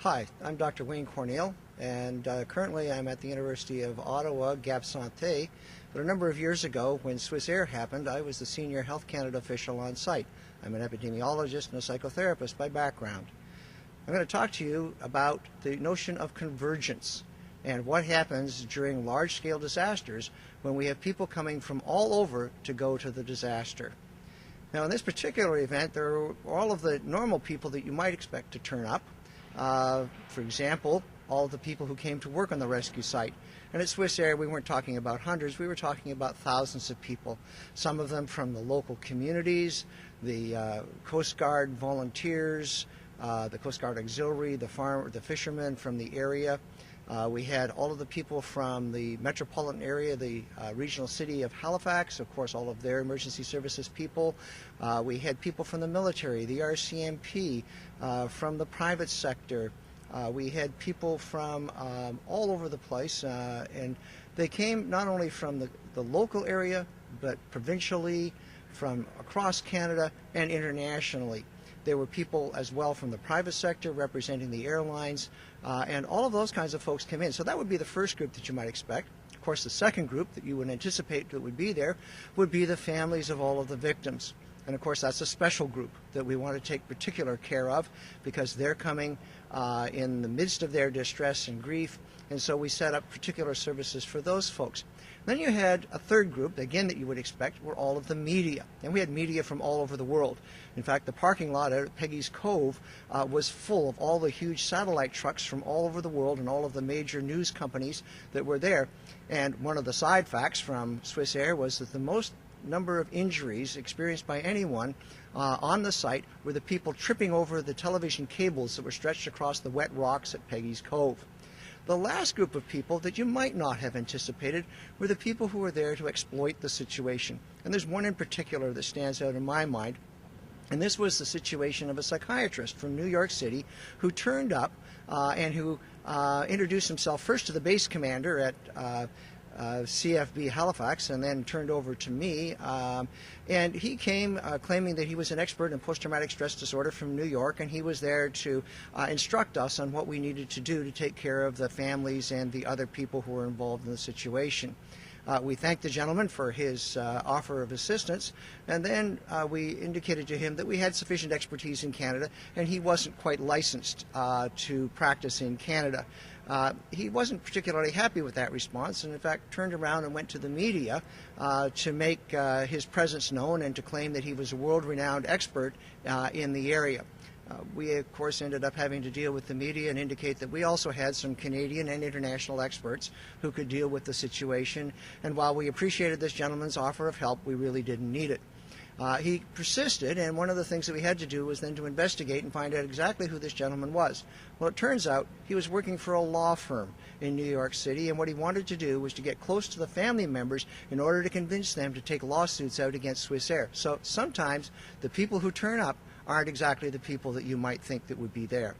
Hi, I'm Dr. Wayne Corneil, and currently I'm at the University of Ottawa, Gap Santé. But a number of years ago, when Swissair happened, I was the senior Health Canada official on site. I'm an epidemiologist and a psychotherapist by background. I'm going to talk to you about the notion of convergence and what happens during large-scale disasters when we have people coming from all over to go to the disaster. Now, in this particular event, there are all of the normal people that you might expect to turn up. For example, all of the people who came to work on the rescue site. And at Swissair, we weren't talking about hundreds, we were talking about thousands of people. Some of them from the local communities, the Coast Guard volunteers, the Coast Guard auxiliary, the fishermen from the area. We had all of the people from the metropolitan area, the regional city of Halifax, of course all of their emergency services people. We had people from the military, the RCMP, from the private sector. We had people from all over the place, and they came not only from the local area, but provincially, from across Canada, and internationally. There were people as well from the private sector representing the airlines, and all of those kinds of folks came in. So that would be the first group that you might expect. Of course, the second group that you would anticipate that would be there would be the families of all of the victims. And of course, that's a special group that we want to take particular care of because they're coming in the midst of their distress and grief, and so we set up particular services for those folks. Then you had a third group, again, that you would expect, were all of the media. And we had media from all over the world. In fact, the parking lot out at Peggy's Cove was full of all the huge satellite trucks from all over the world and all of the major news companies that were there. And one of the side facts from Swissair was that the most number of injuries experienced by anyone on the site were the people tripping over the television cables that were stretched across the wet rocks at Peggy's Cove. The last group of people that you might not have anticipated were the people who were there to exploit the situation. And there's one in particular that stands out in my mind, and this was the situation of a psychiatrist from New York City who turned up and who introduced himself first to the base commander at CFB Halifax and then turned over to me, and he came claiming that he was an expert in post-traumatic stress disorder from New York, and he was there to instruct us on what we needed to do to take care of the families and the other people who were involved in the situation. We thanked the gentleman for his offer of assistance, and then we indicated to him that we had sufficient expertise in Canada and he wasn't quite licensed to practice in Canada. He wasn't particularly happy with that response, and in fact turned around and went to the media to make his presence known and to claim that he was a world-renowned expert in the area. We, of course, ended up having to deal with the media and indicate that we also had some Canadian and international experts who could deal with the situation, and while we appreciated this gentleman's offer of help, we really didn't need it. He persisted, and one of the things that we had to do was then to investigate and find out exactly who this gentleman was. Well, it turns out he was working for a law firm in New York City, and what he wanted to do was to get close to the family members in order to convince them to take lawsuits out against Swissair. So sometimes the people who turn up aren't exactly the people that you might think that would be there.